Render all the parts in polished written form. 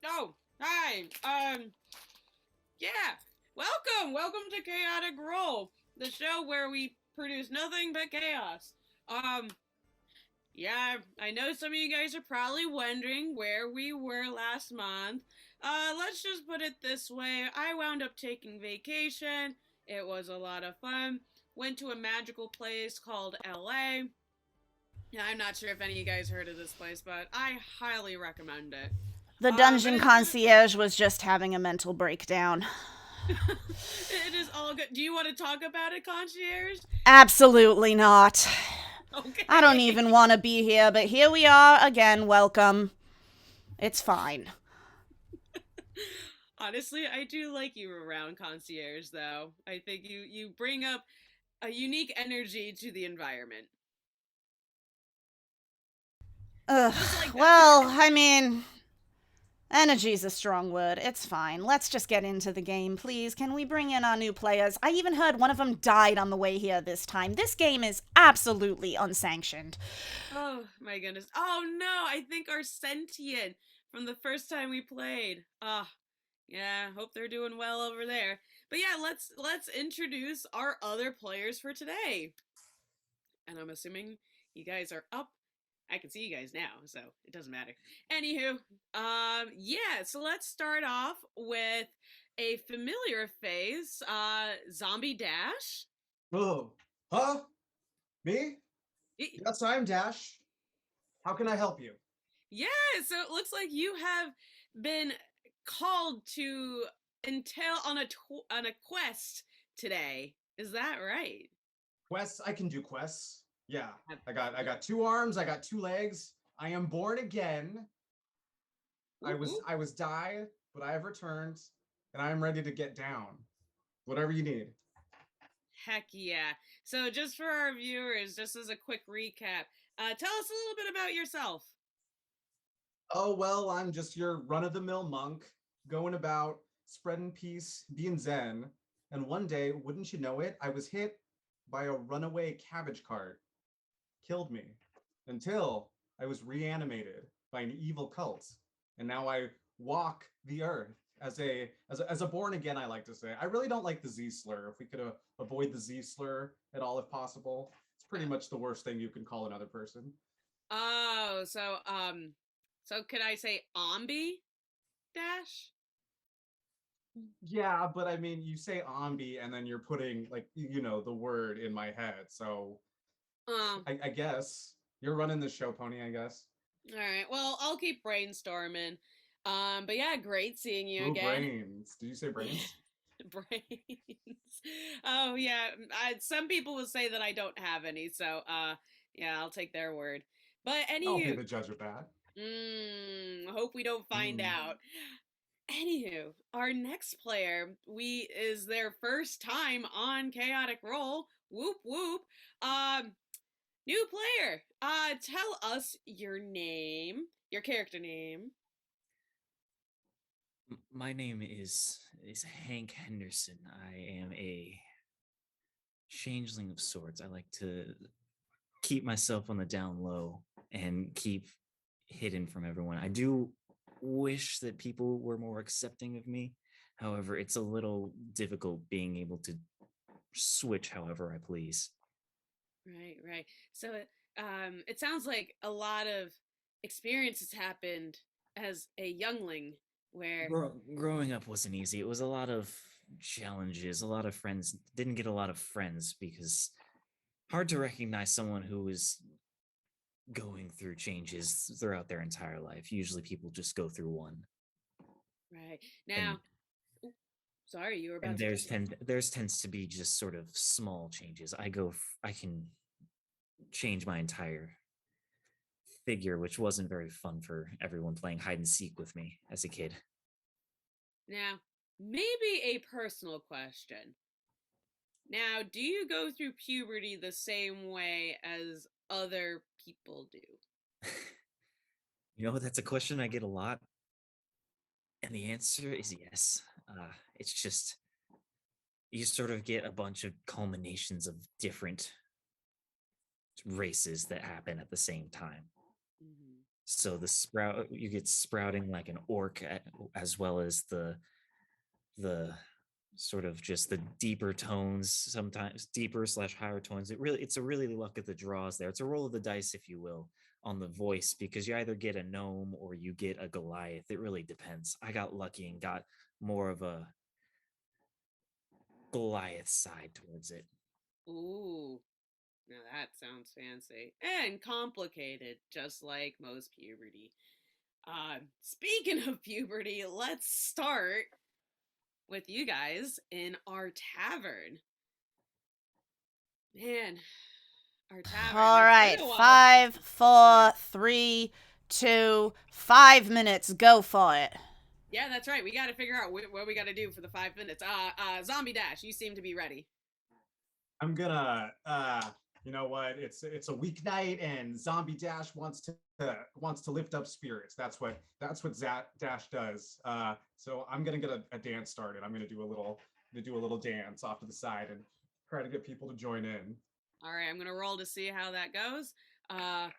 Oh, hi. Yeah. Welcome to Chaotic Roll, the show where we produce nothing but chaos. Um, yeah, I know some of you guys are probably wondering where we were last month. Let's just put it this way. I wound up taking vacation. It was a lot of fun. Went to a magical place called LA. Yeah, I'm not sure if any of you guys heard of this place, but I highly recommend it. The But dungeon it's been concierge was just having a mental breakdown. it is all good. Do you want to talk about it, concierge? Absolutely not. I don't even Okay. want to be here, but here we are again. Welcome. It's fine. Honestly, I do like you around concierge, though. I think you bring up a unique energy to the environment, Ugh. just like that. Well, I mean, energy's a strong word. It's fine. Let's just get into the game, please. Can we bring in our new players? I even heard one of them died on the way here this time. This game is absolutely unsanctioned. Oh my goodness. Oh no, I think our sentient from the first time we played. Yeah. Hope they're doing well over there. But yeah, let's introduce our other players for today. And I'm assuming you guys are up. I can see you guys now, so it doesn't matter. Anywho, yeah, so let's start off with a familiar face, Zombie Dash. Oh, huh? Me? Yes, I'm Dash. How can I help you? Yeah, so it looks like you have been called to entail on on a quest today. Is that right? Quests? I can do quests. Yeah. Uh, I got two arms, I got two legs. I am born again. I Ooh, was ooh. I was die, but I have returned, and I am ready to get down. Whatever you need. Heck yeah. So, just for our viewers, just as a quick recap, tell us a little bit about yourself. Oh well, I'm just your run-of-the-mill monk, going about spreading peace, being zen. And one day, wouldn't you know it, I was hit by a runaway cabbage cart. Killed me until I was reanimated by an evil cult, and now I walk the earth as a born again. I like to say I really don't like the Z slur. If we could avoid the Z slur at all, if possible, it's pretty much the worst thing you can call another person. Oh, so could I say Ombi Dash? Yeah, but I mean, you say ombi, and then you're putting like the word in my head. So Oh, I guess you're running the show, pony. I guess. all right. Well, I'll keep brainstorming. But yeah, great seeing you Ooh, again. brains. Did you say Yeah, brains? brains. Oh yeah, some people will say that I don't have any, so yeah, I'll take their word. But I'll be anywho, the judge of that. hope we don't find Mm. out. Anywho, our next player, we is their first time on Chaotic Roll. Whoop whoop. Um, New player. Tell us your name, your character name. My name is Hank Henderson. I am a changeling of sorts. I like to keep myself on the down low and keep hidden from everyone. I do wish that people were more accepting of me. However, it's a little difficult being able to switch however I please. Right, right. So, it sounds like a lot of experiences happened as a youngling, where Growing up wasn't easy. It was a lot of challenges, a lot of friends. Didn't get a lot of friends because hard to recognize someone who was going through changes throughout their entire life. Usually people just go through one. right And now. Ooh, sorry, you were about and to say. there's tends to be just sort of small changes. I can change my entire figure, which wasn't very fun for everyone playing hide and seek with me as a kid. Now, maybe a personal question. Now, do you go through puberty the same way as other people do? That's a question I get a lot, and the answer is yes. It's just you sort of get a bunch of culminations of different races that happen at the same time. Mhm. So the sprout, you get sprouting like an orc, as well as the sort of just the deeper tones, sometimes deeper slash higher tones. It's a really luck of the draws there. It's a roll of the dice, if you will, on the voice, because you either get a gnome or you get a Goliath. It really depends. I got lucky and got more of a Goliath side towards it. Ooh, now that sounds fancy and complicated, just like most puberty. Speaking of puberty, let's start with you guys in our tavern. Man, our tavern. All It's right, been a while 5, since- 4, 3, 2, 5 minutes. Go for it. Yeah, that's right. We got to figure out what we got to do for the 5 minutes. Zombie Dash, you seem to be ready. I'm gonna you know what? It's a weeknight and Zombie Dash wants to lift up spirits. That's what Dash does. So I'm gonna get a dance started. I'm gonna do a little dance off to the side and try to get people to join in. All right, I'm gonna roll to see how that goes. Not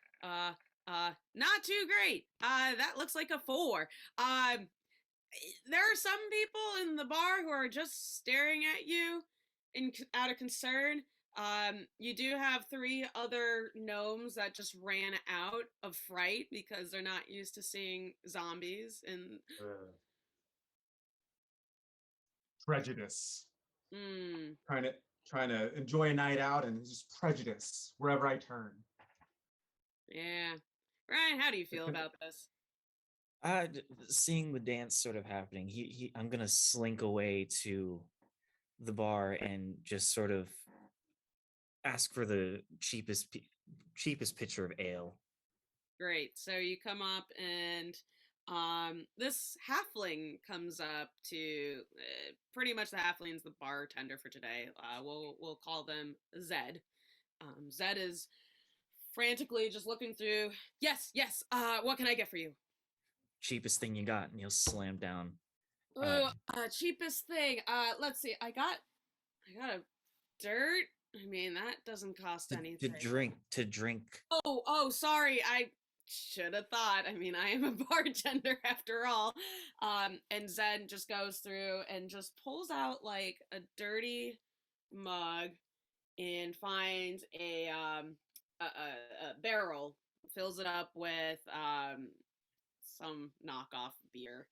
too great. That looks like a 4. There are some people in the bar who are just staring at you out of concern. You do have 3 other gnomes that just ran out of fright because they're not used to seeing zombies. And Prejudice. mm, Trying to enjoy a night out and just prejudice wherever I turn. yeah, Ryan, how do you feel about this? Seeing the dance sort of happening, I'm gonna slink away to the bar and just sort of ask for the cheapest pitcher of ale. Great. So you come up and this halfling comes up to pretty much the halfling's the bartender for today. We'll call them Zed. Zed is frantically just looking through. Yes, yes. What can I get for you? Cheapest thing you got, and he'll slam down. Oh, cheapest thing. Let's see. I got a dirt. I mean, that doesn't cost To anything. drink. Oh, sorry. I should have thought. I mean, I am a bartender after all. And Zen just goes through and just pulls out like a dirty mug and finds a barrel, fills it up with some knockoff beer,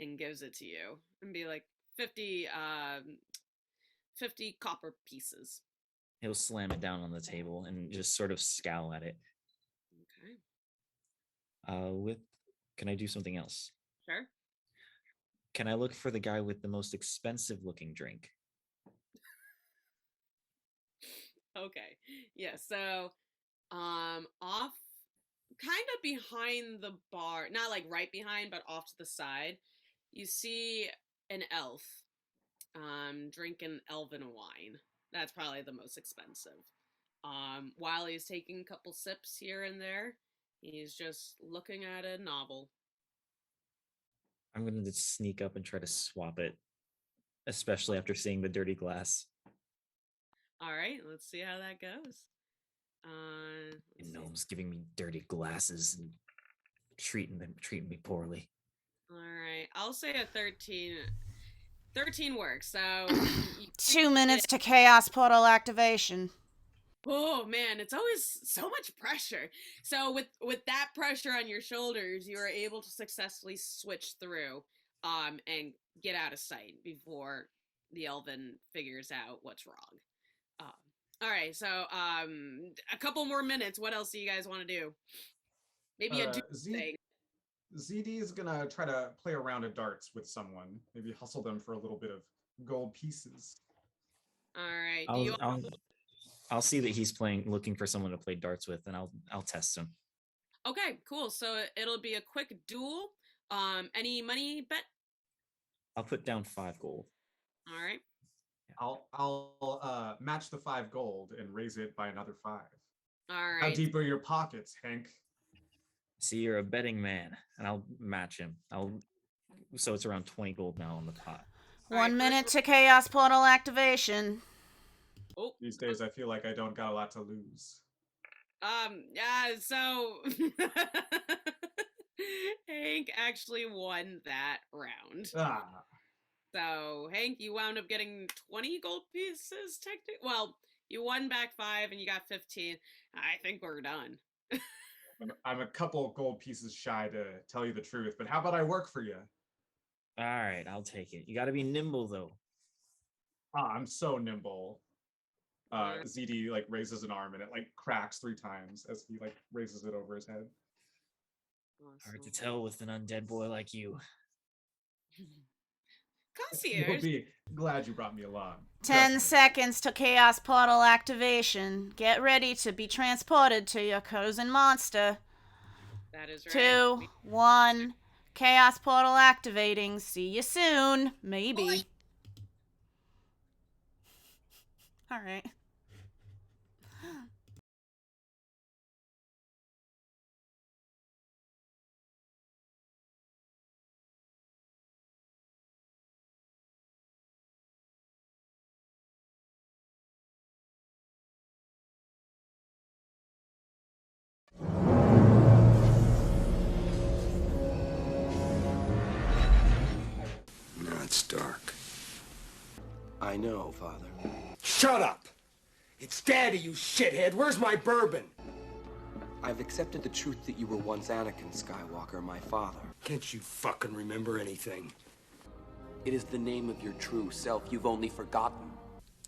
and gives it to you, and be like 50 copper pieces. He'll slam it down on the table and just sort of scowl at it. Okay. Can I do something else? Sure. Can I look for the guy with the most expensive looking drink? Okay. Yeah, so off kind of behind the bar, not like right behind, but off to the side, you see an elf drinking elven wine. That's probably the most expensive. While he's taking a couple sips here and there, he's just looking at a novel. I'm going to just sneak up and try to swap it, especially after seeing the dirty glass. All right, let's see how that goes. Gnomes giving me dirty glasses and treating me poorly. All right, I'll say a 13. 13 works. So 2 minutes to chaos portal activation. oh man, it's always so much pressure. So with that pressure on your shoulders, you are able to successfully switch through and get out of sight before the elven figures out what's wrong. All right, so a couple more minutes. What else do you guys want to do? Maybe a do thing. ZD is gonna try to play a round of darts with someone. Maybe hustle them for a little bit of gold pieces. All right. I'll see that he's looking for someone to play darts with, and I'll test him. Okay, cool. So it'll be a quick duel. Any money bet? I'll put down 5 gold. All right. I'll match the 5 gold and raise it by another 5. All right. How deep are your pockets, Hank? See, you're a betting man, and I'll match him. So it's around 20 gold now on the pot. 1 minute to chaos portal activation. Oh, These days, I feel like I don't got a lot to lose. Yeah, so Hank actually won that round. Ah, So, Hank, you wound up getting 20 gold pieces, technically. Well, you won back 5 and you got 15. I think we're done. I'm a couple gold pieces shy to tell you the truth, but how about I work for you? All right, I'll take it. You got to be nimble though. Ah, I'm so nimble. Alright. ZD like raises an arm and it like cracks 3 times as he like raises it over his head. Hard to Awesome. tell with an undead boy like you. You'll Concierge. be glad you brought me along. 10 Trust me. seconds to Chaos Portal activation. Get ready to be transported to your chosen monster. That is right. 2, 1. Chaos Portal activating. See you soon. Maybe. All right. Now it's dark. I know, Father. Shut up! It's Daddy, you shithead! Where's my bourbon? I've accepted the truth that you were once Anakin Skywalker, my father. Can't you fucking remember anything? It is the name of your true self you've only forgotten.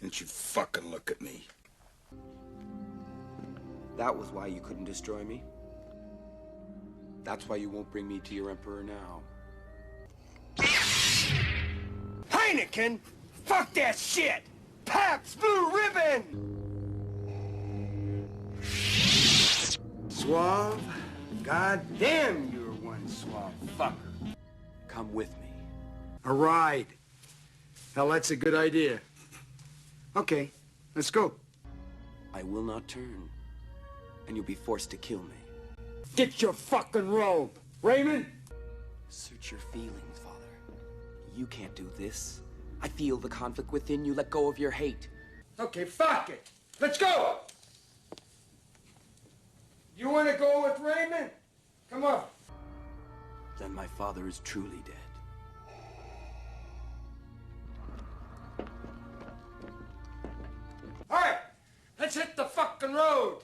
Don't you fucking look at me. That was why you couldn't destroy me. That's why you won't bring me to your Emperor now. Heineken! Fuck that shit! Pabst Blue Ribbon! Suave? God damn, you're one suave fucker. Come with me. A ride. Hell, that's a good idea. Okay, let's go. I will not turn, and you'll be forced to kill me. Get your fucking robe. Raymond? Search your feelings, Father. You can't do this. I feel the conflict within you. Let go of your hate. Okay, fuck it. Let's go! You want to go with Raymond? Come on. Then my father is truly dead. All right, let's hit the fucking road.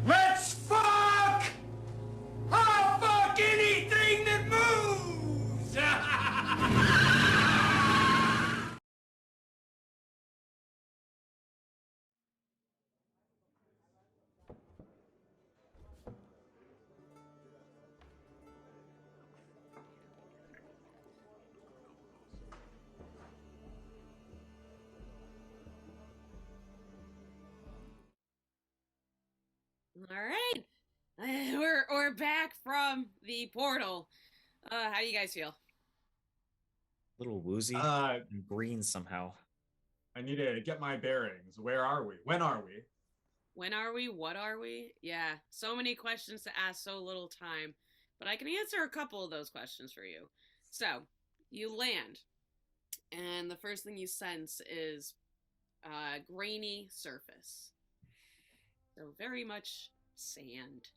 Let's fuck! I'll fuck anything that moves! All right. We're back from the portal. How do you guys feel? A little woozy Uh, and green somehow. I need to get my bearings. Where are we? When are we? When are we? What are we? Yeah, so many questions to ask, so little time. But I can answer a couple of those questions for you. So, you land, and the first thing you sense is a grainy surface. So, very much sand.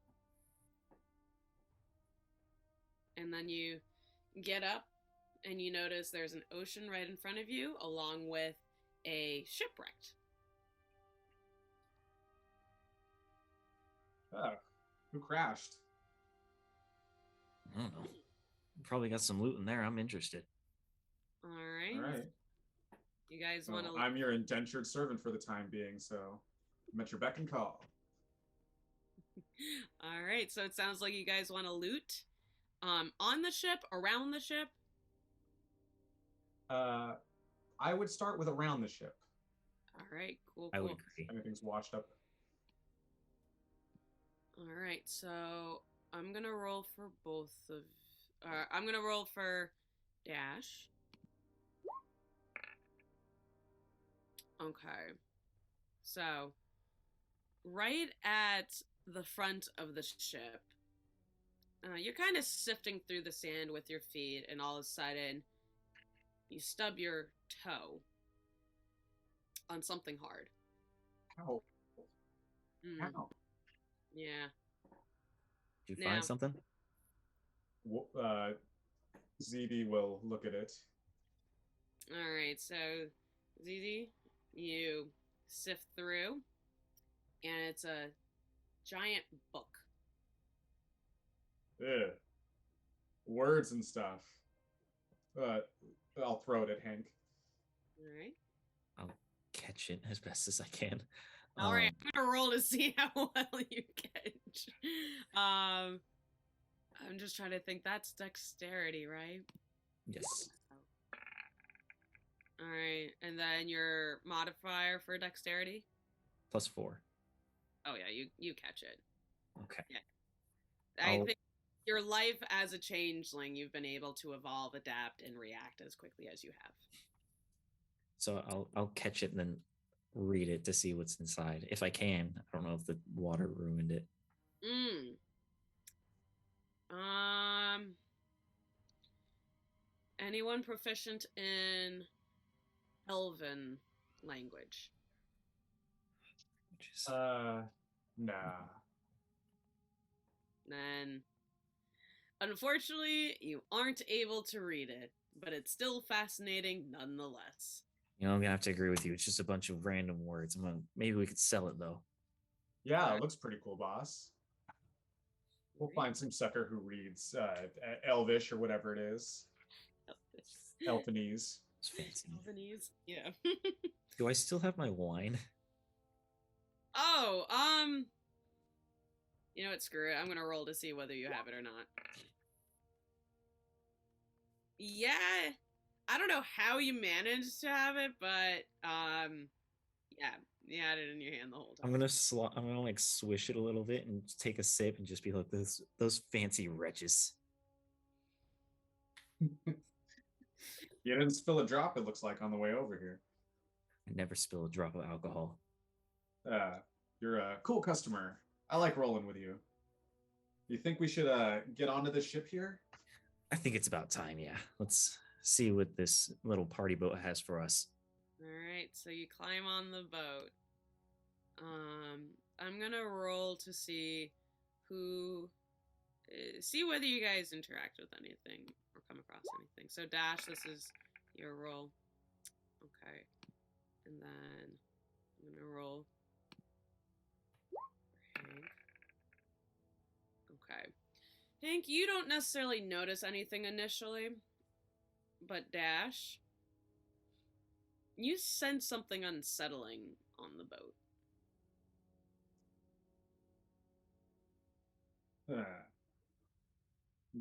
And then you get up, and you notice there's an ocean right in front of you, along with a shipwreck. Oh, who crashed? I don't know. Probably got some loot in there. I'm interested. All right. All right. You guys Well, want to... I'm your indentured servant for the time being, so I'm at your beck and call. All right, so it sounds like you guys want to loot. On the ship, around the ship. I would start with around the ship. All right, cool. I would agree. Anything's washed up. All right, so I'm gonna roll for both of. I'm gonna roll for Dash. Okay, so right at the front of the ship, you're kind of sifting through the sand with your feet, and all of a sudden, you stub your toe. on something hard. How? Mm, How? yeah. Did you Now, find something? ZD will look at it. all right. So, ZZ, you sift through, and it's a giant book. Ugh. Words and stuff. I'll throw it at Hank. All right. I'll catch it as best as I can. All right. I'm gonna roll to see how well you catch. I'm just trying to think. That's dexterity, right? Yes. All right, and then your modifier for dexterity. +4. Oh yeah, you catch it. Okay. I I'll- think your life as a changeling, you've been able to evolve, adapt, and react as quickly as you have. So I'll catch it and then read it to see what's inside. If I can. I don't know if the water ruined it. Anyone proficient in Elven language? Which is Nah. Then, unfortunately, you aren't able to read it, but it's still fascinating nonetheless. I'm gonna have to agree with you. It's just a bunch of random words. Maybe we could sell it though. Yeah, it looks pretty cool, boss. We'll find some sucker who reads Elvish or whatever it is. Elfinese. It's fancy. Elvenese? Yeah. Do I still have my wine? Oh, you know what, screw it. I'm gonna roll to see whether you have it or not. Yeah. I don't know how you managed to have it, but yeah, you had it in your hand the whole time. I'm gonna like swish it a little bit and take a sip and just be like those fancy wretches. You didn't spill a drop, it looks like, on the way over here. I never spill a drop of alcohol. You're a cool customer. I like rolling with you. You think we should get onto the ship here? I think it's about time, yeah. Let's see what this little party boat has for us. Alright, so you climb on the boat. I'm gonna roll to see see whether you guys interact with anything or come across anything. So Dash, this is your roll. Okay. And then I'm gonna roll for Hank. Okay. Hank, you don't necessarily notice anything initially, but Dash, you sense something unsettling on the boat.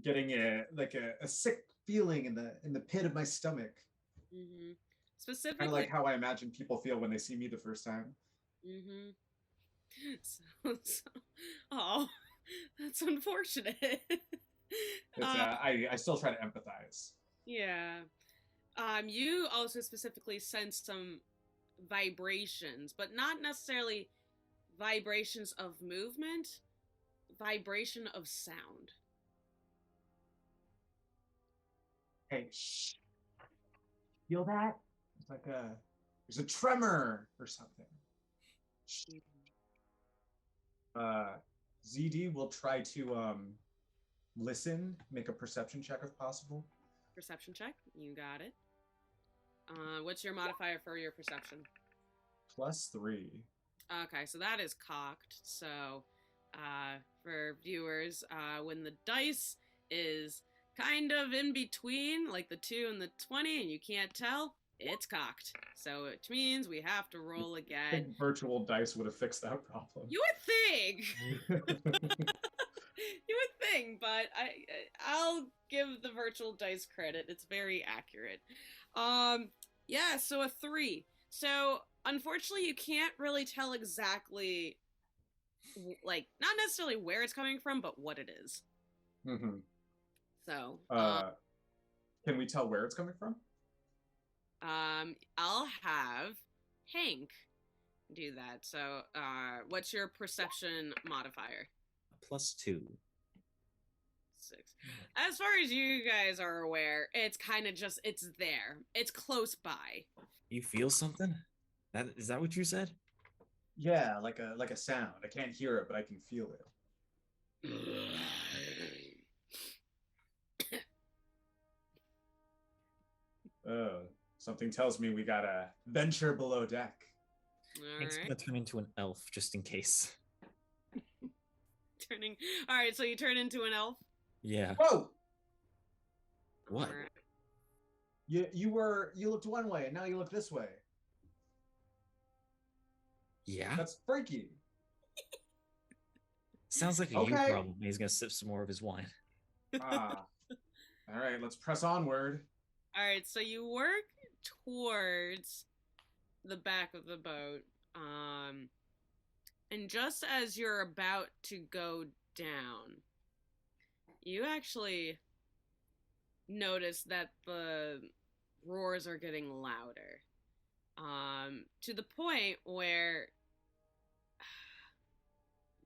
Getting a sick feeling in the pit of my stomach. Mm-hmm. Specifically, Kind of like how I imagine people feel when they see me the first time. Mm-hmm. Oh, that's unfortunate. It's, I still try to empathize. Yeah. You also specifically sense some vibrations, but not necessarily vibrations of movement, vibration of sound. Hey, shh. Feel that? It's like there's a tremor or something. Shh. ZD will try to listen, make a perception check if possible. Perception check. You got it. What's your modifier for your perception? +3. Okay, so that is cocked. So, for viewers, when the dice is kind of in between, like the 2 and the 20, and you can't tell, it's cocked. So it means we have to roll I again. think virtual dice would have fixed that problem. You would think. You would think, but I'll give the virtual dice credit. It's very accurate. Yeah, so a 3. So unfortunately, you can't really tell exactly, like, not necessarily where it's coming from, but what it is. Mm-hmm. So, can we tell where it's coming from? I'll have Hank do that. So, what's your perception modifier? +2. 6. As far as you guys are aware, it's kind of just, it's there. It's close by. You feel something? That is that what you said? Yeah, like a sound. I can't hear it, but I can feel it. Oh, something tells me we gotta venture below deck. Hank's All gonna turn into an elf just in case. turning. All right, so you turn into an elf. Yeah. Whoa! What? All right. You looked one way and now you look this way. Yeah. That's freaky. Sounds like a you Okay. problem. He's gonna sip some more of his wine. Ah. All right, let's press onward. All right, so you work towards the back of the boat, and just as you're about to go down, you actually notice that the roars are getting louder, to the point where I'm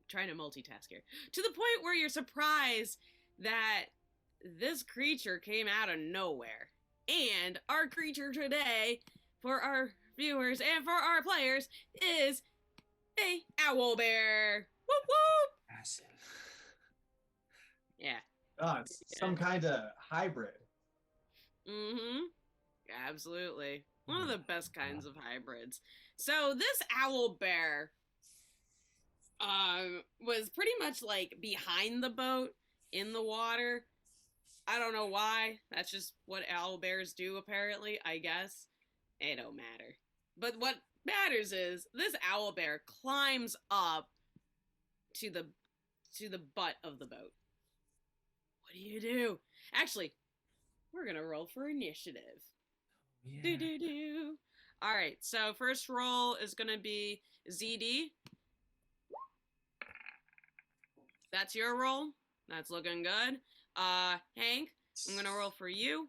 trying to multitask here, to the point where you're surprised that this creature came out of nowhere. And our creature today, for our viewers and for our players, is a owl bear. Whoop whoop. Massive. Yeah. Ah, it's some kind of hybrid. Mm-hmm. Absolutely. One of the best kinds of hybrids. So this owl bear was pretty much like behind the boat in the water. I don't know why. That's just what owl bears do, apparently, I guess. It don't matter. But what matters is this owl bear climbs up to the butt of the boat. What do you do? Actually, we're gonna roll for initiative. Yeah. Do do do. All right. So first roll is gonna be ZD. That's your roll. That's looking good. Hank, I'm gonna roll for you.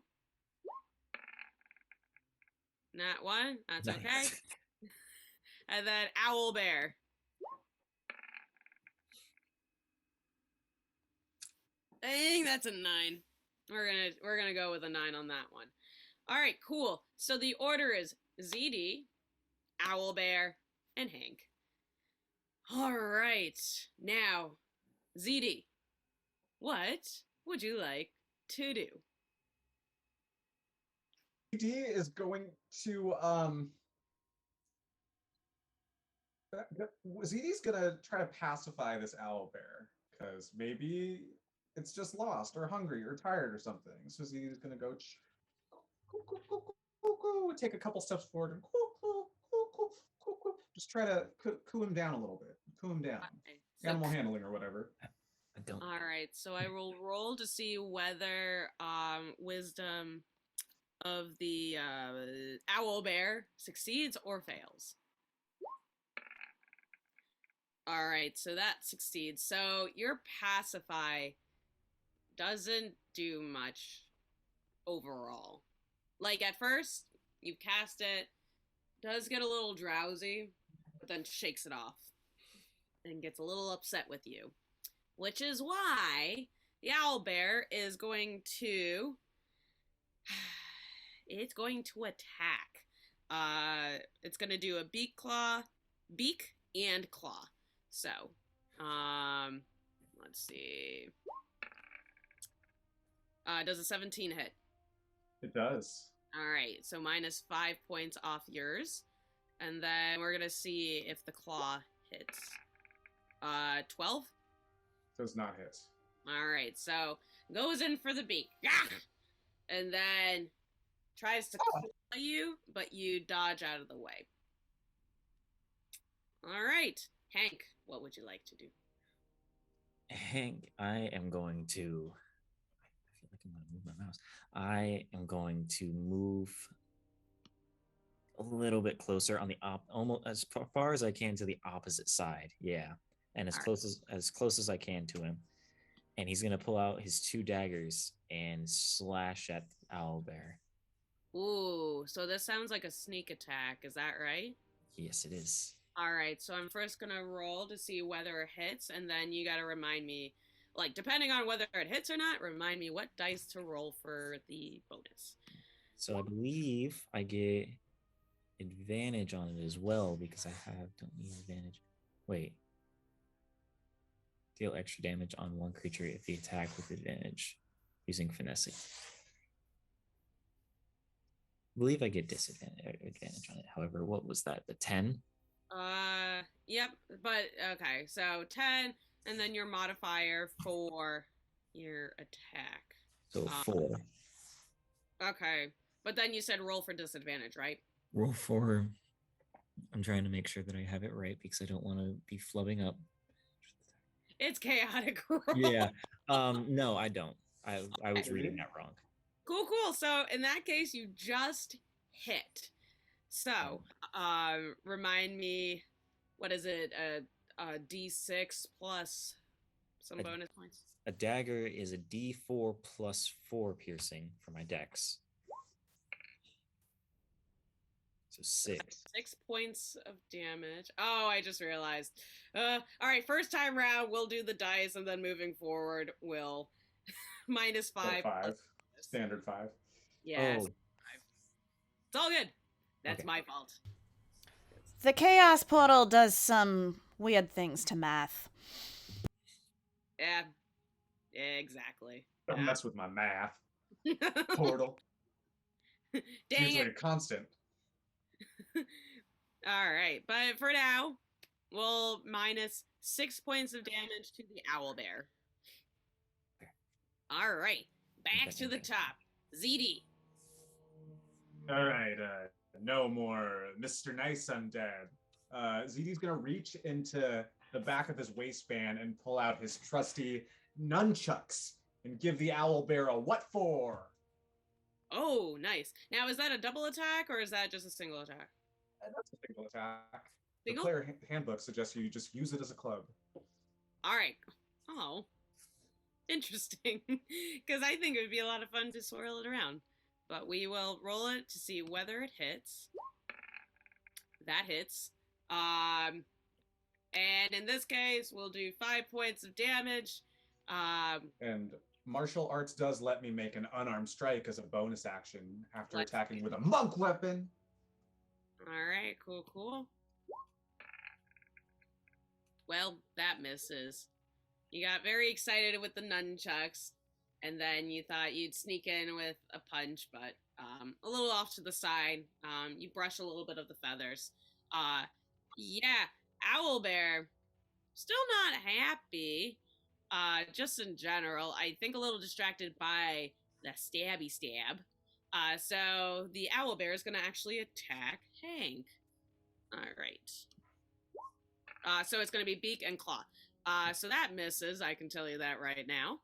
Not one. That's okay. Nice. And then owl bear. I think that's a 9. We're gonna go with a 9 on that one. All right, cool. So the order is ZD, owl bear, and Hank. All right, now ZD, what would you like to do? D is going to ZD's gonna try to pacify this owl bear because maybe it's just lost or hungry or tired or something. So ZD's gonna go take a couple steps forward and just try to coo him down a little bit. Coo him down. Okay, so- Animal handling or whatever. I don't. All right, so I will roll to see whether wisdom of the owl bear succeeds or fails. All right, so that succeeds. So your pacify doesn't do much overall. Like at first, you cast it, does get a little drowsy, but then shakes it off and gets a little upset with you. Which is why the owl bear is going to it's going to attack. It's going to do a beak and claw. So, let's see. Does a 17 hit? It does. All right, so minus 5 points off yours. And then we're going to see if the claw hits. 12? Does not hit. All right, so goes in for the beak. And then tries to claw you, but you dodge out of the way. All right, Hank, what would you like to do? Hank, I am going to. I feel like I'm going to move my mouse. I am going to move a little bit closer on the almost as far as I can to the opposite side. Yeah, and as close as I can to him. And he's gonna pull out his 2 daggers and slash at Owlbear. Ooh, so this sounds like a sneak attack. Is that right? Yes, it is. All right, so I'm first gonna roll to see whether it hits, and then you gotta remind me, like, depending on whether it hits or not, remind me what dice to roll for the bonus. So I believe I get advantage on it as well because don't need advantage. Wait. Deal extra damage on one creature if the attack with advantage using finessing. I believe I get advantage on it. However, what was that? The 10? Yep. But okay, so 10, and then your modifier for your attack. So 4. Okay, but then you said roll for disadvantage, right? Roll 4. I'm trying to make sure that I have it right because I don't want to be flubbing up. It's chaotic roll. Yeah. No, I don't. I was reading that wrong. Cool. So in that case, you just hit. So, remind me, what is it? A D6 plus some bonus points. A dagger is a D4 plus 4 piercing for my dex. So 6. 6 points of damage. Oh, I just realized. All right, first time round, we'll do the dice, and then moving forward, we'll minus 5. 5. Standard 5. Yeah. Oh. It's all good. That's Okay. my fault. The Chaos Portal does some weird things to math. Yeah. Exactly. Don't mess with my math. Portal. Dang Usually it. a constant. All right, but for now, we'll minus 6 points of damage to the owlbear. All right, back to the top. ZD. All right, no more Mr. Nice Undead. ZD's gonna reach into the back of his waistband and pull out his trusty nunchucks and give the owlbear a what for? Oh, nice. Now, is that a double attack or is that just a single attack? That's a single attack. Single? The player handbook suggests you just use it as a club. All right. Oh, interesting. Because I think it would be a lot of fun to swirl it around. But we will roll it to see whether it hits. That hits. And in this case, we'll do 5 points of damage. And martial arts does let me make an unarmed strike as a bonus action after Let's attacking see. with a monk weapon. All right, cool. Well, that misses. You got very excited with the nunchucks, and then you thought you'd sneak in with a punch, but a little off to the side. You brush a little bit of the feathers. Yeah, owlbear, still not happy. Just in general, I think a little distracted by the stabby stab. So the owlbear is going to actually attack Hank. All right. So it's going to be beak and claw. So that misses, I can tell you that right now.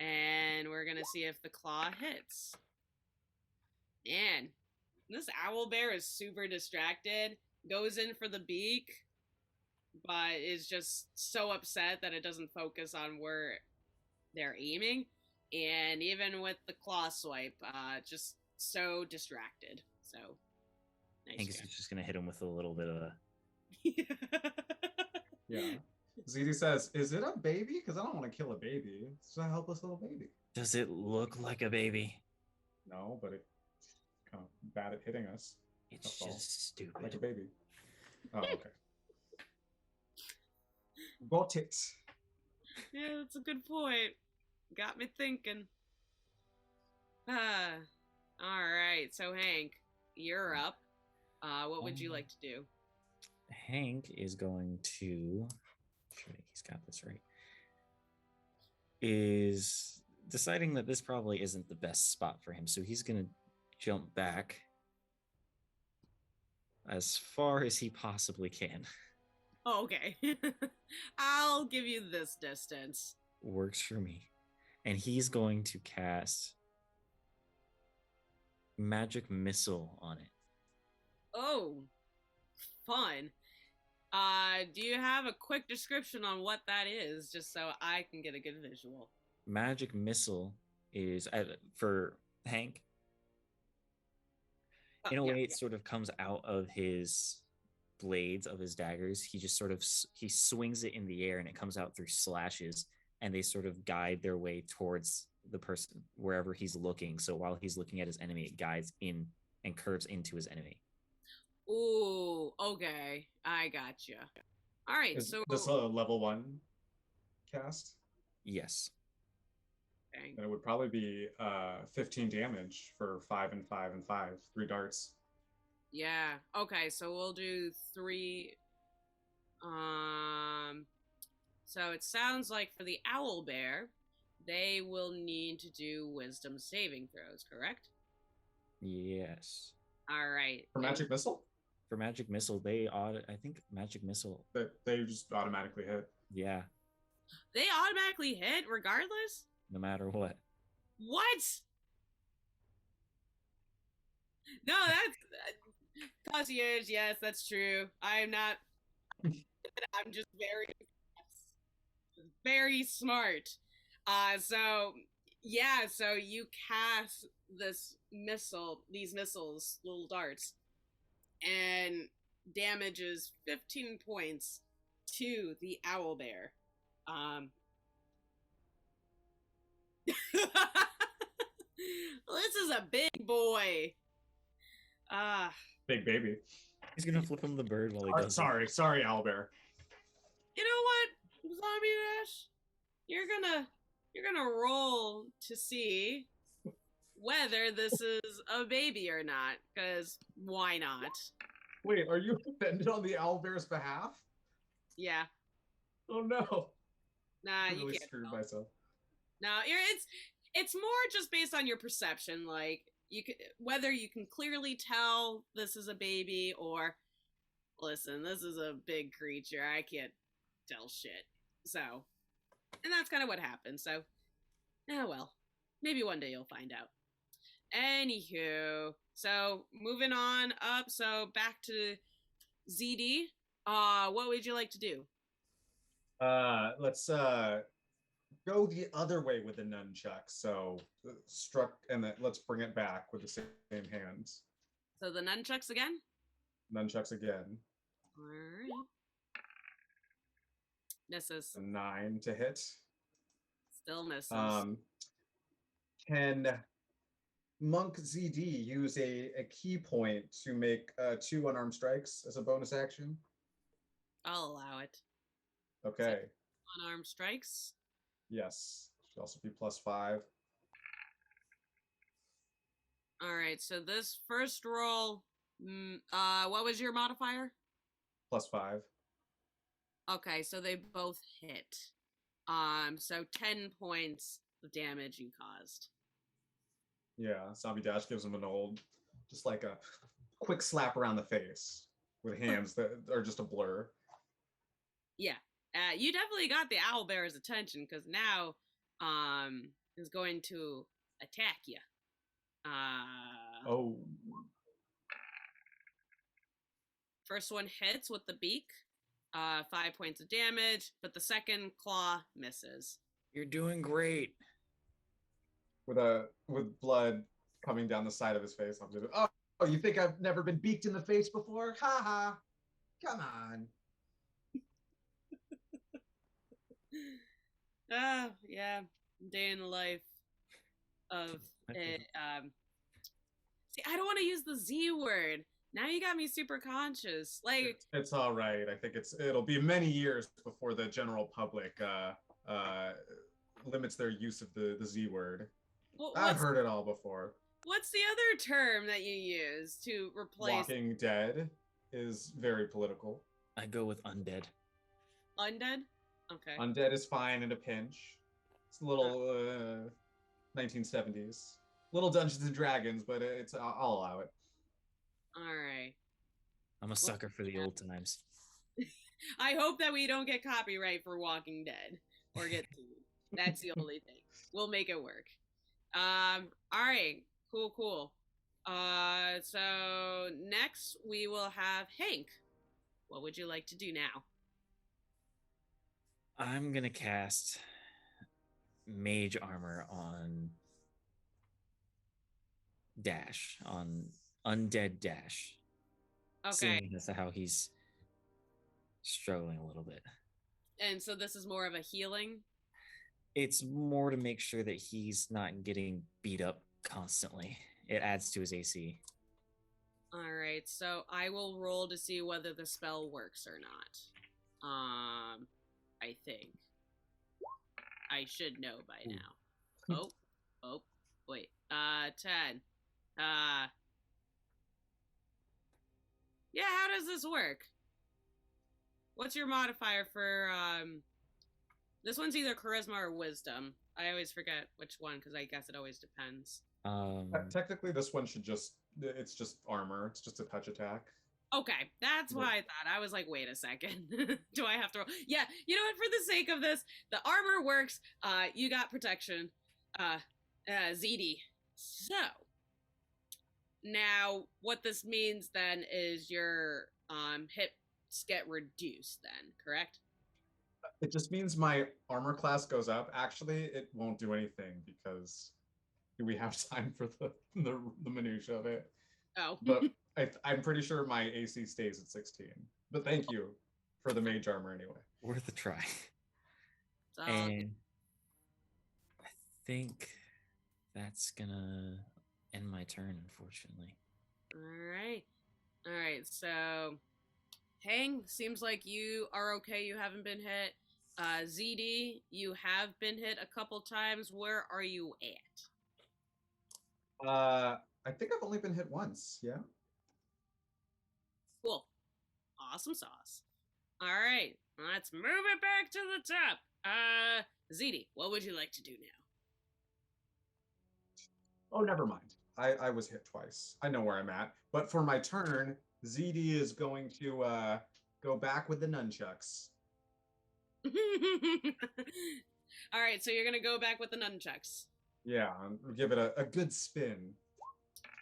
And we're going to see if the claw hits. Man, this owlbear is super distracted, goes in for the beak, but is just so upset that it doesn't focus on where they're aiming. And even with the claw swipe, just so distracted. So, I think nice it's just going to hit him with a little bit of a... job. Yeah. ZD says, is it a baby? Because I don't want to kill a baby. It's a helpless little baby. Does it look like a baby? No, but it's kind of bad at hitting us. It's That's all. just stupid. Like a baby. Oh, okay. Got it. Yeah, that's a good point. Got me thinking. All right. So Hank, you're up. What would you like to do? Hank is going to... Sure, he's got this right. Is deciding that this probably isn't the best spot for him, so he's going to jump back as far as he possibly can. Oh, okay. I'll give you this distance. Works for me. And he's going to cast Magic Missile on it. Oh, fun. Do you have a quick description on what that is, just so I can get a good visual? Magic Missile is, for Hank, in a way, it sort of comes out of his blades of his daggers. He just sort of, he swings it in the air and it comes out through slashes, and they sort of guide their way towards the person wherever he's looking. So while he's looking at his enemy, it guides in and curves into his enemy. Ooh, okay. I gotcha. All right, Is so this a level 1 cast? Yes. okay. Then it would probably be 15 damage for 5 and 5 and 5, 3 darts. Yeah. Okay, so we'll do 3. So it sounds like for the owl bear, they will need to do wisdom saving throws, correct? Yes. All right. For magic missile, For magic missile, I think magic missile. they just automatically hit. Yeah. They automatically hit regardless? No matter what. What? No, that's concierge. Yes, that's true. I'm not. I'm just very smart. So yeah, so you cast these missiles, little darts, and damages 15 points to the owl bear. This is a big boy. Big baby. He's gonna flip him the bird while he does Sorry, owlbear. You know what, Zombie Dash? You're gonna roll to see whether this is a baby or not, because why not? Wait, are you offended on the owlbear's behalf? Yeah. Oh no. Nah, I you really can't. screwed myself. No, it's more just based on your perception, like whether you can clearly tell this is a baby or listen, this is a big creature. I can't tell shit. So, and that's kind of what happened. So, oh well, maybe one day you'll find out. Anywho, so moving on up. So back to ZD. What would you like to do? Let's go the other way with the nunchuck. So struck, and then let's bring it back with the same hands. So the nunchucks again? Nunchucks again. Alright. Misses. A 9 to hit. Still misses. Can Monk ZD use a key point to make 2 unarmed strikes as a bonus action? I'll allow it. Okay. Unarmed strikes. Yes. Should also be +5. Alright, so this first roll, what was your modifier? +5. Okay, so they both hit. So 10 points of damage you caused. Yeah, Zombie Dash gives him an old, just like a quick slap around the face with hands that are just a blur. Yeah, you definitely got the owlbear's attention because now, is going to attack you. Oh. First one hits with the beak, 5 points of damage, but the second claw misses. You're doing great. With blood coming down the side of his face. I'm just, oh, you think I've never been beaked in the face before? Ha ha. Come on. Yeah, day in the life of it. See, I don't want to use the Z word. Now you got me super conscious. Like It's all right. I think it'll be many years before the general public limits their use of the Z word. I've heard it all before. What's the other term that you use to replace Walking Dead is very political. I go with undead. undead? Okay. Undead is fine in a pinch. It's a little 1970s. Little Dungeons and Dragons, but I'll allow it. All right. I'm a sucker for the old times. I hope that we don't get copyright for Walking Dead or get sued. That's the only thing. We'll make it work. All right. Cool. So next we will have Hank. What would you like to do now? I'm gonna cast Mage Armor on Dash, on Undead Dash. Okay. Seeing as how he's struggling a little bit. And so this is more of a healing? It's more to make sure that he's not getting beat up constantly. It adds to his AC. All right, so I will roll to see whether the spell works or not. I think I should know by now. Oh, wait. 10. Yeah, how does this work? What's your modifier for, this one's either charisma or wisdom. I always forget which one, because I guess it always depends. Technically, this one should it's just armor. It's just a touch attack. Okay, that's what I thought. I was like, wait a second. Do I have to roll? Yeah, you know what? For the sake of this, the armor works. You got protection. ZD. So, now what this means then is your hits get reduced then, correct? It just means my armor class goes up. Actually, it won't do anything because we have time for the minutia of it. Oh. But I'm pretty sure my AC stays at 16. But thank you for the mage armor anyway. Worth a try. So, And I think that's gonna end my turn, unfortunately. all right. So, Hang, seems like you are okay. You haven't been hit. ZD, you have been hit a couple times. Where are you at? I think I've only been hit once. Yeah. Cool. Awesome sauce. All right, let's move it back to the top. ZD, what would you like to do now? Oh, never mind. I was hit twice. I know where I'm at. But for my turn, ZD is going to go back with the nunchucks. All right, so you're gonna go back with the nunchucks. Yeah, give it a good spin.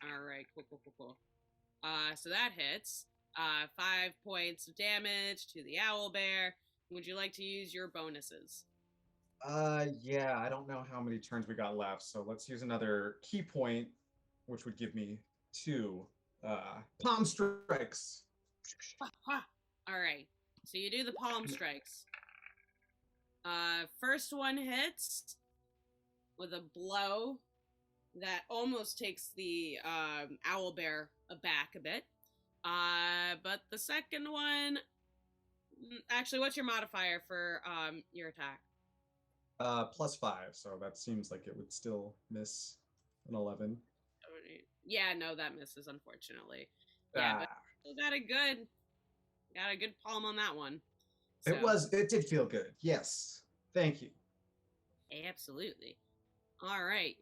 All right, cool. So that hits. 5 points of damage to the owl bear. Would you like to use your bonuses? Yeah, I don't know how many turns we got left, so let's use another key point, which would give me 2 palm strikes. All right, so you do the palm strikes. First one hits with a blow that almost takes the owl bear aback a bit. But the second one, actually, what's your modifier for your attack? +5, so that seems like it would still miss an 11. Yeah, no, that misses, unfortunately. Yeah, but still got a good palm on that one. So, It did feel good. Yes. Thank you. absolutely. All right,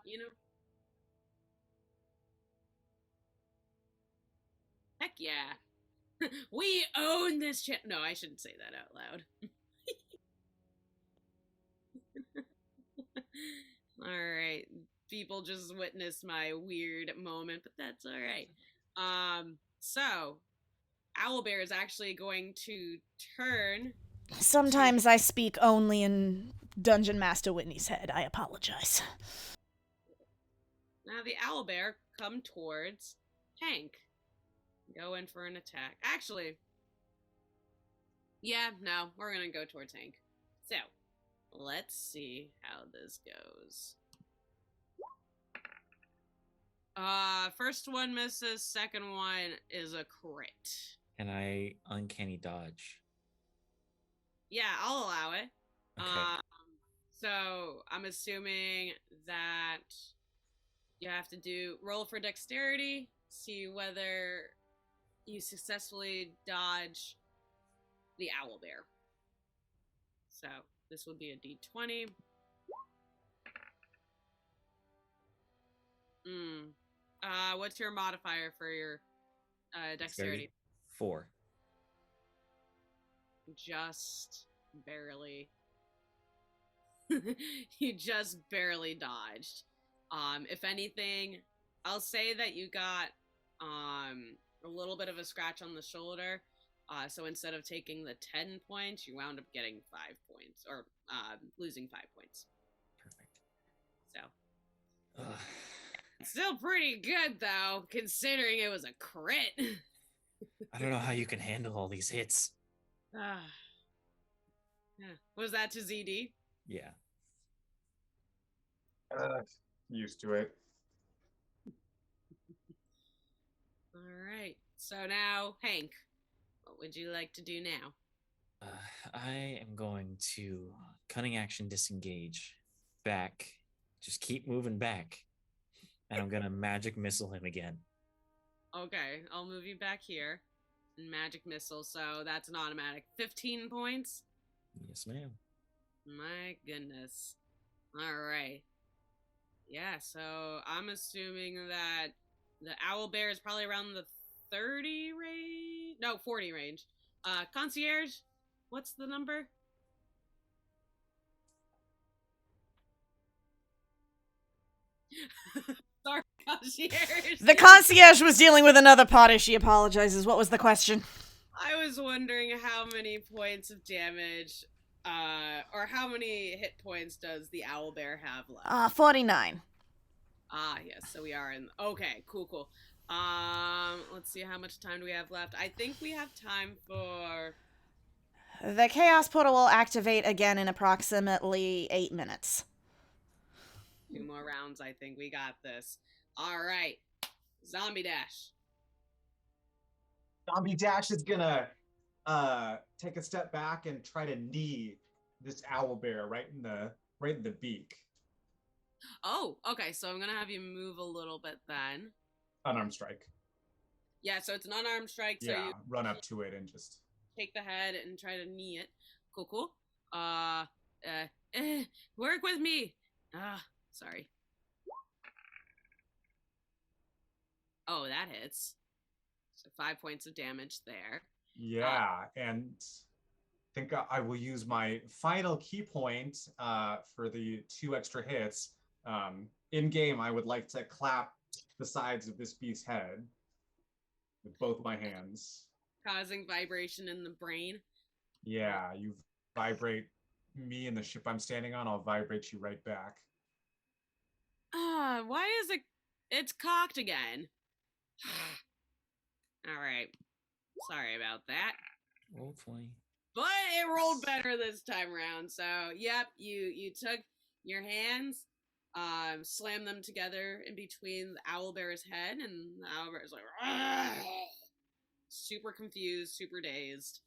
heck yeah. We own this channel. No, I shouldn't say that out loud. All right. People just witnessed my weird moment, but that's all right. So Owlbear is actually going to turn. Sometimes I speak only in Dungeon Master Whitney's head. I apologize. Now the Owlbear come towards Hank. Go in for an attack. Actually, yeah, no, we're gonna go towards Hank. So, let's see how this goes. First one misses, second one is a crit. And I uncanny dodge. Yeah, I'll allow it. Okay. So I'm assuming that you have to roll for dexterity, see whether you successfully dodge the owlbear. So this would be a d20. What's your modifier for your dexterity? 4. Just barely. You just barely dodged. If anything, I'll say that you got a little bit of a scratch on the shoulder. So instead of taking the 10 points, you wound up getting 5 points, or losing 5 points. Perfect. So. Still pretty good, though, considering it was a crit. I don't know how you can handle all these hits. Yeah. Was that to ZD? Yeah. Used to it. All right. So now, Hank, what would you like to do now? I am going to cunning action disengage back. Just keep moving back. And I'm gonna magic missile him again. Okay, I'll move you back here. Magic missile, so that's an automatic 15 points. Yes, ma'am. My goodness. Alright. Yeah, so I'm assuming that the owl bear is probably around the 30 range? No, 40 range. Concierge, what's the number? Sorry, concierge. The concierge was dealing with another party. She apologizes. What was the question? I was wondering how many points of damage, or how many hit points does the owl bear have left? 49. Ah, yes. So we are in. Okay, cool. Let's see how much time do we have left. I think we have time for. The chaos portal will activate again in approximately 8 minutes. 2 more rounds. I think we got this. All right, zombie dash. Zombie Dash is gonna take a step back and try to knee this owl bear right in the beak. Oh, okay. So I'm gonna have you move a little bit then. Unarmed strike. Yeah. So it's an unarmed strike. So Yeah, you run up to it and just. take the head and try to knee it. Cool. Work with me. Sorry. Oh, that hits. So 5 points of damage there. Yeah, and I think I will use my final key point for the 2 extra hits. In game, I would like to clap the sides of this beast's head with both my hands. Causing vibration in the brain. Yeah, you vibrate me and the ship I'm standing on, I'll vibrate you right back. Why is it? It's cocked again. All right. Sorry about that. Roll 20. But it rolled better this time around. So, yep, you took your hands, slammed them together in between the owlbear's head, and the owlbear's like, "Argh!" Super confused, super dazed.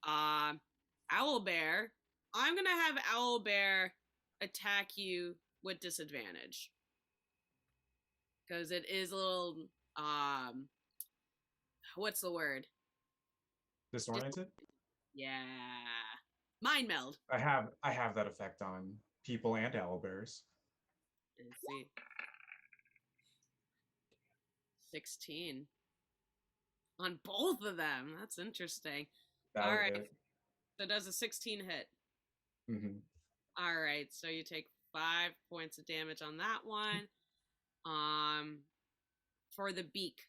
Owlbear, I'm gonna have Owlbear attack you with disadvantage. Because it is a little, what's the word? Disoriented? Yeah. Mind meld. I have that effect on people and owlbears. Let's see. 16. On both of them. That's interesting. That All would right. hit. So does a 16 hit. Mhm. All right. So you take 5 points of damage on that one. For the beak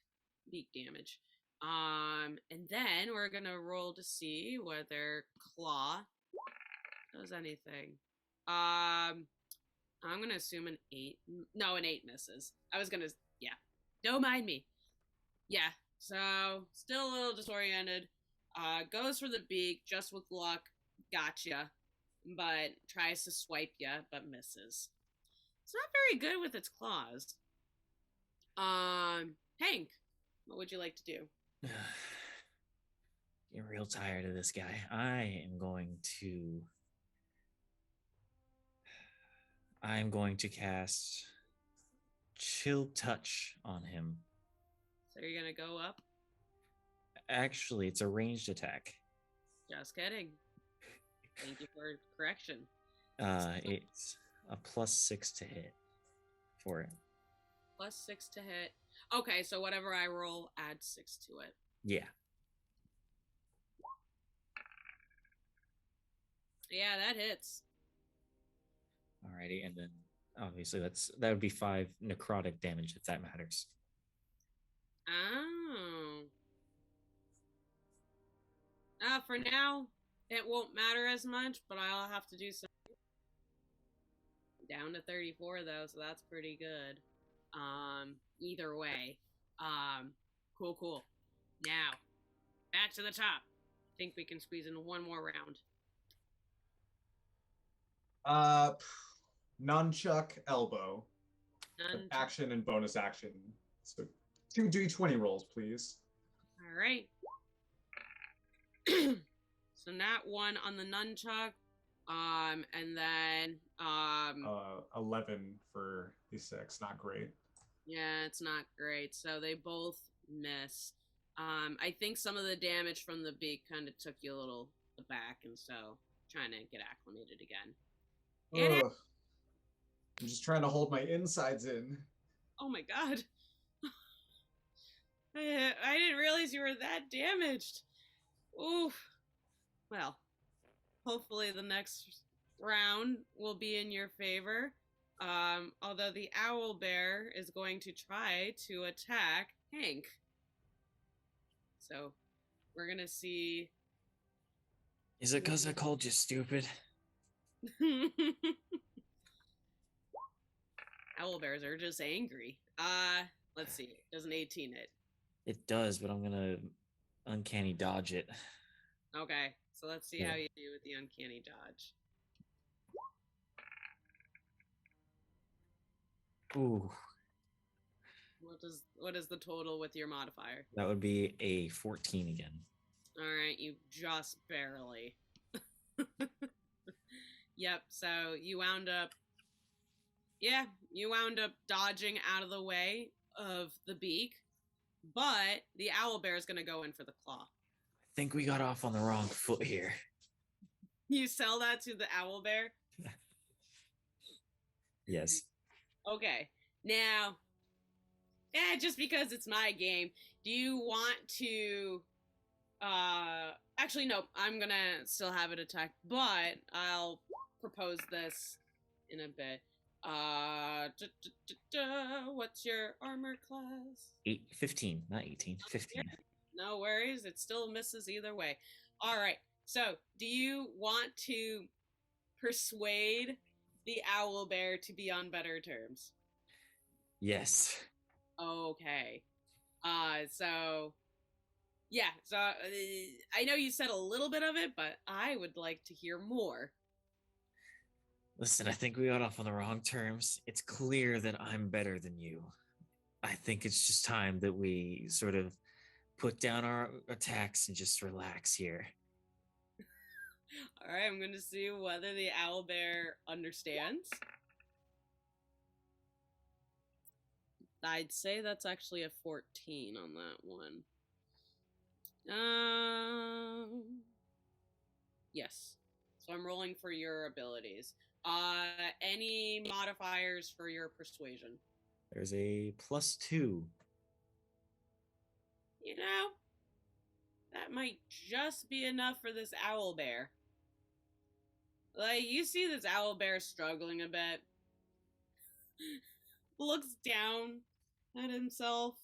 damage. And then we're gonna roll to see whether claw does anything. I'm gonna assume an 8. No, an 8 misses. I was gonna, yeah. Don't mind me. Yeah. So still a little disoriented. Goes for the beak just with luck. Gotcha. But tries to swipe you, but misses. It's not very good with its claws. Hank, what would you like to do? Getting real tired of this guy. I'm going to cast Chill Touch on him. So you're gonna go up? Actually, it's a ranged attack. Just kidding. Thank you for correction. It's a +6 to hit for it. +6 to hit. Okay, so whatever I roll, add 6 to it. Yeah. Yeah, that hits. Alrighty, and then obviously that would be 5 necrotic damage if that matters. Oh. For now, it won't matter as much, but I'll have to do some. Down to 34 though, so that's pretty good. Either way. Cool. Now, back to the top. Think we can squeeze in one more round. Nunchuck elbow. Action and bonus action. So 2 d20 rolls, please. All All right. So nat 1 on the nunchuck. And then 11 for the 6. Not great. yeah, it's not great. So they both miss. I think some of the damage from the beak kind of took you a little aback, and so trying to get acclimated again. Ugh. I'm just trying to hold my insides in. Oh my god. I didn't realize you were that damaged. Oof. Well, hopefully the next round will be in your favor. Although the owl bear is going to try to attack Hank. So we're gonna see. Is it because I called you stupid? Owl bears are just angry. Let's see. Does an 18 hit? It does, but I'm gonna uncanny dodge it. Okay, so let's see Yeah. how you do with the uncanny dodge. Ooh, What is the total with your modifier? that would be a 14 again. All right, you just barely. Yep. So you wound up. Yeah, you wound up dodging out of the way of the beak, but the owl bear is gonna go in for the claw. I think we got off on the wrong foot here. You sell that to the owl bear. Yes. Okay. Now, just because it's my game, do you want to actually no, I'm gonna still have it attack, but I'll propose this in a bit. What's your armor class? 15, not 18. 15. No worries, it still misses either way. All right. So, do you want to persuade the owl bear to be on better terms? Yes. Okay. So yeah, so I know you said a little bit of it, but I would like to hear more. Listen, I think we got off on the wrong terms. It's clear that I'm better than you. I think it's just time that we sort of put down our attacks and just relax here. All right, I'm going to see whether the owl bear understands. I'd say that's actually a 14 on that one. Yes. So I'm rolling for your abilities. Any modifiers for your persuasion? There's a +2. You know, that might just be enough for this owl bear. Like, you see this owl bear struggling a bit. Looks down at himself.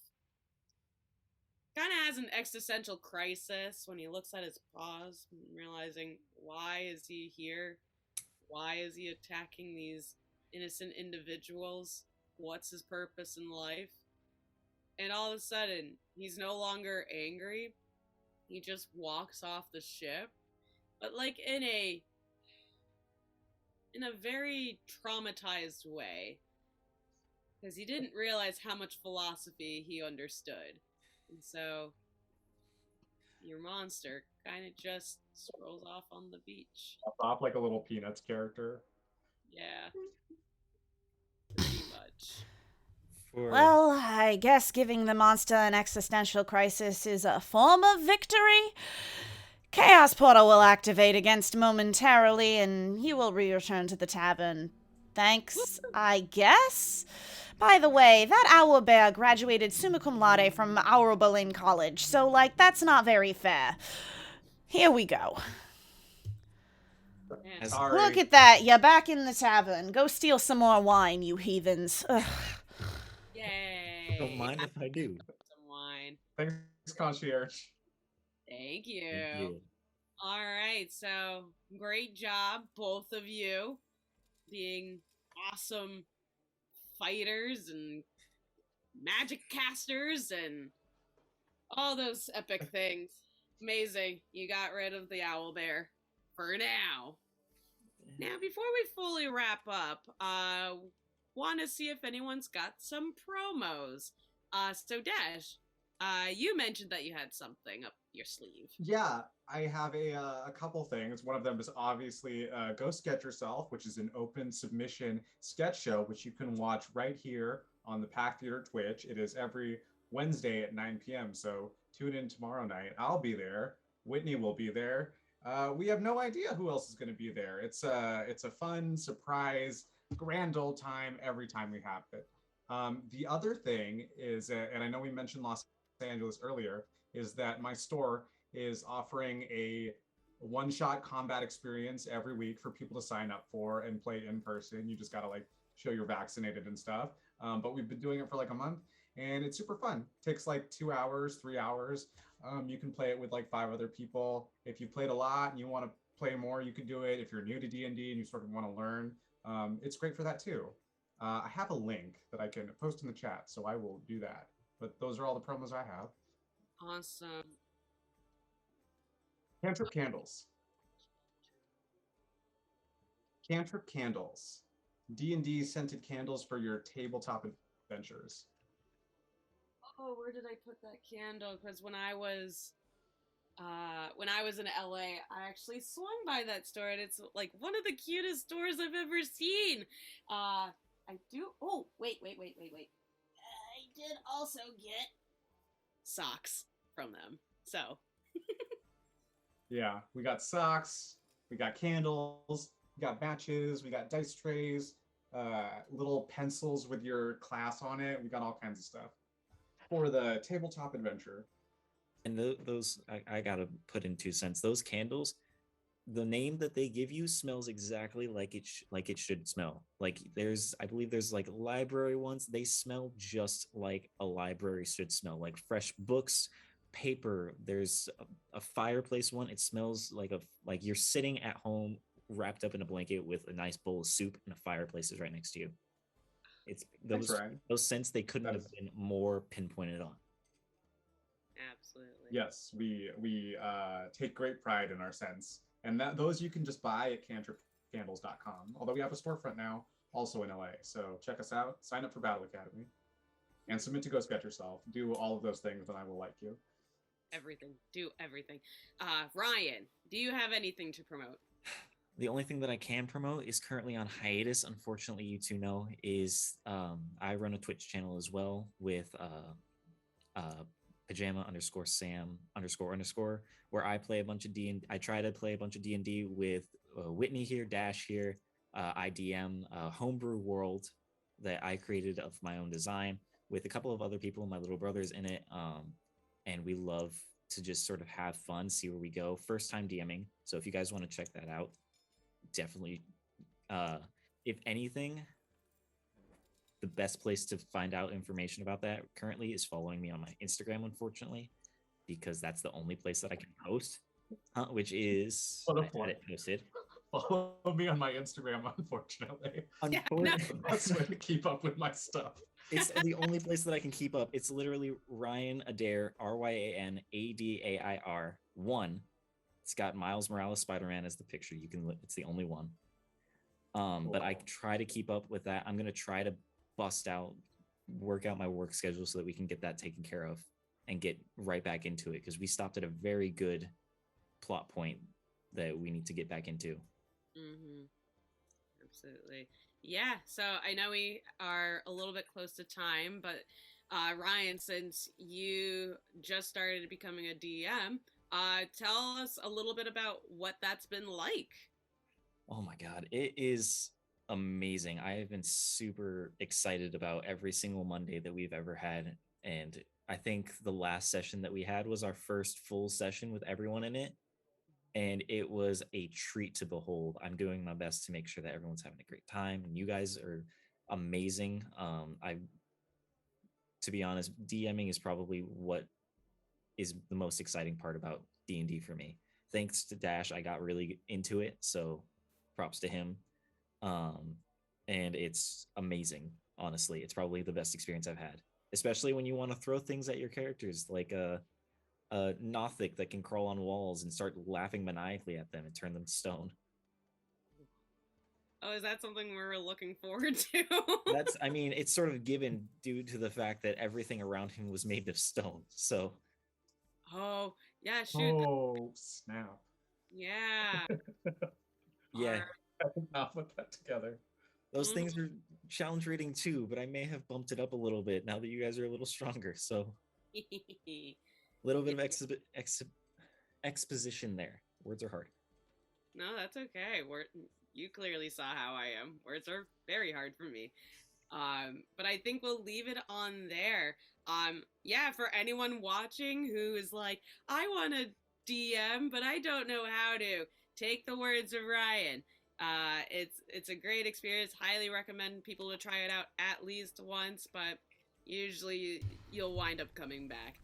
Kind of has an existential crisis when he looks at his paws, realizing, why is he here? Why is he attacking these innocent individuals? What's his purpose in life? And all of a sudden, he's no longer angry. He just walks off the ship, but like in a very traumatized way, because he didn't realize how much philosophy he understood. And so your monster kind of just strolls off on the beach. Off like a little Peanuts character. Yeah. Pretty much. Well, I guess giving the monster an existential crisis is a form of victory. Chaos Portal will activate against momentarily, and you will return to the tavern. Thanks, I guess? By the way, that owlbear graduated summa cum laude from our Berlin College, so, that's not very fair. Here we go. Man. Sorry. Look at that, you're back in the tavern. Go steal some more wine, you heathens. Ugh. Yay. Don't mind if I do. Some wine. Thanks, concierge. Thank you. Thank you. All right, so great job, both of you, being awesome fighters and magic casters and all those epic things. Amazing. You got rid of the owlbear for now. Now, before we fully wrap up, want to see if anyone's got some promos. So Dash, You mentioned that you had something up your sleeve. Yeah, I have a couple things. One of them is obviously Go Sketch Yourself, which is an open submission sketch show, which you can watch right here on the Pack Theater Twitch. It is every Wednesday at 9 p.m. So tune in tomorrow night. I'll be there. Whitney will be there. We have no idea who else is going to be there. It's a fun surprise, grand old time every time we have it. The other thing is, and I know we mentioned Los Angeles earlier, is that my store is offering a one-shot combat experience every week for people to sign up for and play in person. You just gotta like show you're vaccinated and stuff. But we've been doing it for like a month, and it's super fun. It takes like 2 hours, 3 hours. You can play it with like 5 other people. If you played a lot and you want to play more, you can do it. If you're new to D&D and you sort of want to learn, it's great for that too. I have a link that I can post in the chat, so I will do that. But those are all the promos I have. Awesome. Cantrip candles. Cantrip candles. D&D scented candles for your tabletop adventures. Oh, where did I put that candle? Because when I was in LA, I actually swung by that store, and it's like one of the cutest stores I've ever seen. I do. Oh, wait. I did also get socks from them. So. Yeah, we got socks, we got candles, we got matches, we got dice trays, little pencils with your class on it. We got all kinds of stuff for the tabletop adventure. And those, I gotta put in 2 cents. Those candles, the name that they give you smells exactly like it should smell. Like I believe there's like library ones. They smell just like a library should smell, like fresh books, paper. There's a fireplace one. It smells like you're sitting at home wrapped up in a blanket with a nice bowl of soup, and a fireplace is right next to you. It's those Thanks, Ryan. those scents, they couldn't have been more pinpointed on. Absolutely. Yes, we take great pride in our scents, and those you can just buy at cantripcandles.com. Although we have a storefront now, also in LA. So check us out. Sign up for Battle Academy, and submit to Go Sketch Yourself. Do all of those things, and I will like you. Everything. Do everything. Ryan, do you have anything to promote? The only thing that I can promote is currently on hiatus. Unfortunately, you two know, is I run a Twitch channel as well with pajama_Sam__, where I play a bunch of D&D. I try to play a bunch of D&D with Whitney here, Dash here. I DM a homebrew world that I created of my own design with a couple of other people, my little brother's in it. And we love to just sort of have fun, see where we go. First time DMing. So if you guys want to check that out, definitely. If anything, the best place to find out information about that currently is following me on my Instagram, unfortunately, because that's the only place that I can post, which is What a I had it posted. Follow me on my Instagram, unfortunately. Unfortunately, The best way to keep up with my stuff. it's the only place that I can keep up. It's literally Ryan Adair, RyanAdair 1. It's got Miles Morales Spider-Man as the picture. It's the only one. But I try to keep up with that. I'm gonna try to work out my work schedule so that we can get that taken care of and get right back into it, because we stopped at a very good plot point that we need to get back into. Mm-hmm. Absolutely. Yeah, so I know we are a little bit close to time, but Ryan, since you just started becoming a DM, tell us a little bit about what that's been like. Oh my God, it is amazing. I have been super excited about every single Monday that we've ever had. And I think the last session that we had was our first full session with everyone in it. And it was a treat to behold. I'm doing my best to make sure that everyone's having a great time. And you guys are amazing. To be honest, DMing is probably what is the most exciting part about D&D for me. Thanks to Dash, I got really into it. So props to him. And it's amazing. Honestly, it's probably the best experience I've had, especially when you want to throw things at your characters, like a Nothic that can crawl on walls and start laughing maniacally at them and turn them to stone. Oh, is that something we're looking forward to? I mean, it's sort of given due to the fact that everything around him was made of stone. So, Oh, yeah, shoot. Oh, snap. Yeah. yeah, Alright. I did not put that together. those Mhm. things are challenge rating too, but I may have bumped it up a little bit now that you guys are a little stronger. So, a little bit of exposition there. Words are hard. No, that's okay. You clearly saw how I am. Words are very hard for me. But I think we'll leave it on there. Yeah, for anyone watching who is like, I want to DM, but I don't know how to, take the words of Ryan. It's a great experience. Highly recommend people to try it out at least once, but usually you'll wind up coming back.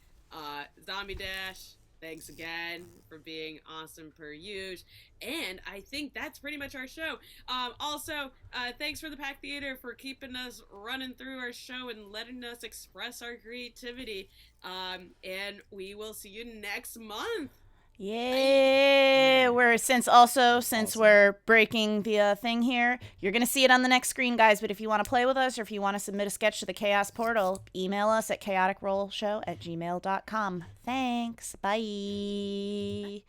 Zombie Dash, thanks again for being awesome per usual. And I think that's pretty much our show. Also, thanks for the Pack Theater for keeping us running through our show and letting us express our creativity. And we will see you next month. Yeah, since Awesome. we're breaking the thing here, you're gonna see it on the next screen, guys. But if you want to play with us or if you want to submit a sketch to the Chaos Portal, email us at chaoticrollshow@gmail.com. Thanks. Bye.